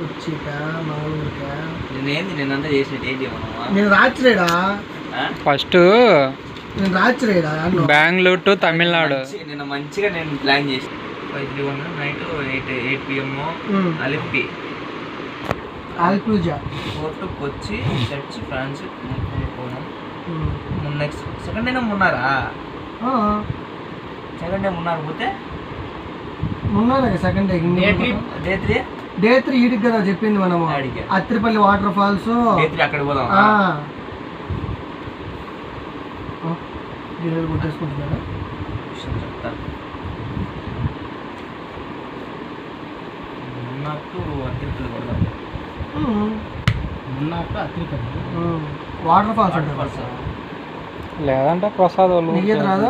కొచ్చికా మంగళూరుకా నేనంతా చేసినట్టు ఏంటి నేను రాత్రిడా ఫస్ట్ నేను రాత్రిడా బెంగళూరు టు తమిళనాడు నిన్న మంచిగా నేను ప్లాన్ చేసి 5:31 night 8 PM Alleppey Alappuzha Fort Kochi church France పోనాం. నెక్స్ట్ సెకండ్ డే మున్నారా సెకండ్ డే మున్నారు పోతే మున్నారా సెకండ్ డే 3 ఈడికి కదా చెప్పింది మనము అత్తిపల్లి వాటర్ ఫాల్స్ అక్కడ పోదాం. గుర్తేసుకుంటున్నాడా చెప్తాను మున్నాకు అత్తిపల్లి పోదాం. మున్నాకు అత్తిపల్లి వాటర్ ఫాల్స్ లేదంటే ప్రసాద్ వాళ్ళు రాదు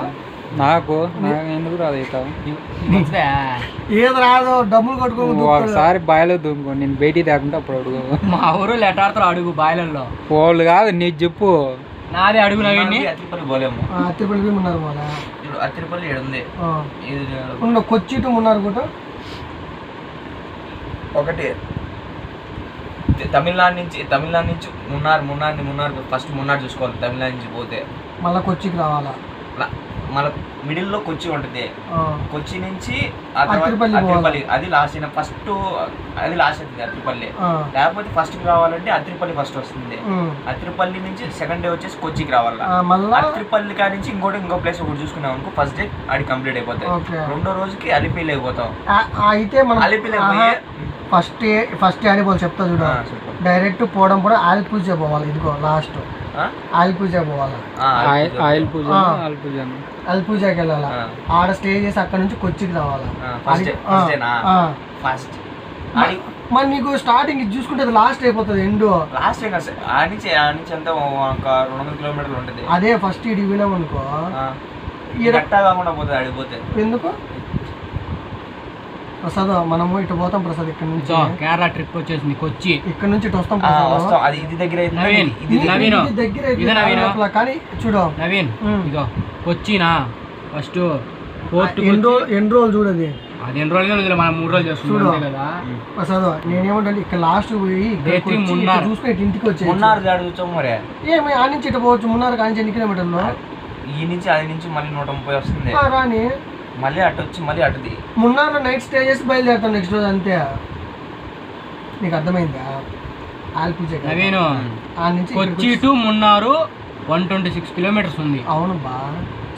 నాకు ఎందుకు రాదు ఈత ఏది రాదు డబ్బులు కట్టుకో ఒకసారి బాయిలో దుంకో నేను బయటికి తేకుంటే అప్పుడు అడుగు. మా ఊరు ఎటాడతారు అడుగు బాయిలల్లో వాళ్ళు కాదు నీకు చెప్పు నాది అడుగు నవీన్ని అత్తిపల్లి పోలేము. అత్తిపల్లి మున్నారు పోలే అత్తిపల్లి ఏడుంది కొచ్చి టు మున్నారు కూడా ఒకటి తమిళనాడు నుంచి మున్నార్ ఫస్ట్ మున్నార్ చూసుకోవాలి. తమిళనాడు నుంచి పోతే మళ్ళీ కొచ్చికి రావాలా మళ్ళీ మిడిల్లో కొచ్చి ఉంటుంది. కొచ్చి నుంచి అత్తిపల్లి అది లాస్ట్ ఫస్ట్ అది లాస్ట్ అవుతుంది అత్తిపల్లి. లేకపోతే ఫస్ట్ రావాలంటే అత్తిపల్లి ఫస్ట్ వస్తుంది. అత్తిపల్లి నుంచి సెకండ్ డే వచ్చేసి కొచ్చికి రావాలి. అత్తిపల్లి కాడి నుంచి ఇంకో ప్లేస్ ఒకటి చూసుకున్నాం అనుకో ఫస్ట్ డే అది కంప్లీట్ అయిపోతాయి. రెండో రోజుకి అలిపిల్ అయిపోతాం. అయితే మనం అలిపిల్ ఫస్ట్ ఆడిపోవాలి చెప్తా చూడ డైరెక్ట్ పోవడం కూడా ఆల్పూజా పోవాలి. ఇదిగో లాస్ట్ ఆల్పూజా పోవాలి. అల్పూజాకి వెళ్ళాలా ఆడ స్టే చేసి అక్కడ నుంచి కొచ్చికి రావాలా. మరి నీకు స్టార్టింగ్ ఇది చూసుకుంటే లాస్ట్ అయిపోతుంది ఎండు లాస్ట్ నుంచి అంతా ఒక 200 కిలోమీటర్లు ఉంటుంది. అదే ఫస్ట్ ఇటు వినాం అనుకో కాకుండా పోతుంది ఆడిపోతే. ఎందుకు ప్రసాద్ మనము ఇటు పోతాం ప్రసాద్ ఇక్కడ నుంచి కేరళ ట్రిప్ వచ్చేసింది కొచ్చి ఇక్కడ నుంచి ఇటు వస్తాం. అది ఇది దగ్గర దగ్గర కానీ చూడు నవీన్ ఇదో కొచ్చినా ఫస్ట్ ఎన్ని రోజులు చూడది అది 2 రోజులు మనం 3 రోజులు చేస్తున్నాం కదా ప్రసాద్ నేనేమంటే ఇక్కడ లాస్ట్ పోయి చూసుకుని ఇంటికి వచ్చి మరి ఏమి ఆ నుంచి ఇటు పోవచ్చు. మున్నారు కానీ ఎన్ని కిలోమీటర్లు ఈ నుంచి అది నుంచి మళ్ళీ 130 వస్తుంది. రాని మళ్ళీ అటు వచ్చి మళ్ళీ అటుది మున్నార్లో నైట్ స్టే చేసి బయలుదేరుతాం నెక్స్ట్ రోజు అంతే. నీకు అర్థమైందా? ఆల్పూజా నవీను కొచ్చి టు మున్నారు 126 కిలోమీటర్స్ ఉంది. అవును బా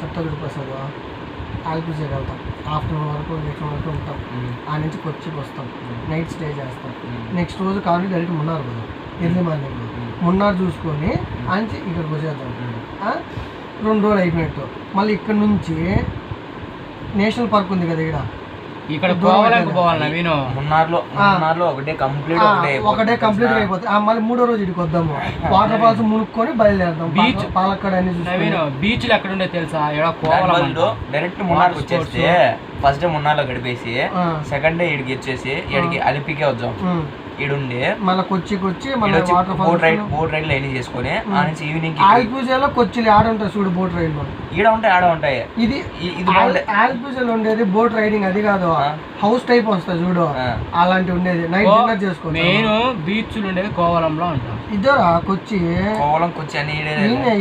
చెప్తా ప్రసాద్ ఆల్పూజాకి వెళ్తాం. ఆఫ్టర్నూన్ వరకు నెక్స్ట్ వరకు ఉంటాం. ఆ నుంచి కొచ్చికి వస్తాం. నైట్ స్టే చేస్తాం. నెక్స్ట్ రోజు కావాలి డైరెక్ట్ మున్నారు పోదాం. ఎర్లీ మార్నింగ్ మున్నారు చూసుకొని ఆ నుంచి ఇక్కడికి వచ్చేద్దాం. 2 రోజులు అయిపోయినట్టు. మళ్ళీ ఇక్కడ నుంచి నేషనల్ పార్క్ ఉంది కదా ఇక్కడ పోవాలి నవీను. మున్నార్లో ఒకటే కంప్లీట్ అయిపోతుంది. మళ్ళీ 3వ రోజు ఇక్కడికి వద్దాము. వాటర్ ఫాల్స్ మునుక్కొని బయలుదేరదాం. బీచ్ పాలక్కడ బీచ్లు ఎక్కడ ఉండే తెలుసా? డైరెక్ట్ మున్నార్ వచ్చేస్తే ఫస్ట్ డే మున్నార్లో గడిపేసి సెకండ్ డే ఇడికి వచ్చేసి ఇడికి అలిపికే వద్దాం. ఇడుండి మళ్ళీ కొచ్చి మళ్ళీ బోట్ రైడ్ లైన్ చేసుకుని ఆ నుంచి ఈవినింగ్ ఆల్పూజాలో కొచ్చిలు ఆడ ఉంటాయి చూడు బోట్ రైడ్ ఈడ ఉంటాయి ఆడ ఉంటాయి. ఇది ఆల్పూజాలో ఉండేది బోట్ రైడింగ్ అది కాదు హౌస్ టైప్ వస్తాయి చూడు అలాంటి ఉండేది. నైట్ డిన్నర్ చేసుకో. నేను బీచ్లు ఉండేది కోవలంలో ఉంటా. ఇద్దరా కొచ్చి అని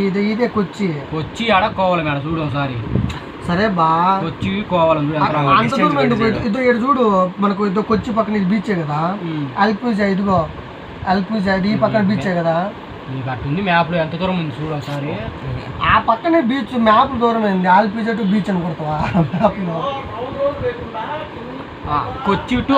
ఇదే కొచ్చి ఆడ కోవలం ఆడ చూడు ఒకసారి. సరే బా కొచ్చి కోవలం ఇదో ఇక్కడ చూడు మనకు ఇదో కొచ్చి పక్కన బీచే కదా. అల్పూజా ఇదిగో అల్పూజా ఇది పక్కన బీచే కదా. నీకు అట్టుంది మ్యాప్ లో ఎంత దూరం ఉంది చూడు ఒకసారి. ఆ పక్కనే బీచ్ మ్యాప్ దూరం అయింది. ఆల్పూజా టు బీచ్ అని కొడతావా మ్యాప్ లో? కొచ్చి టు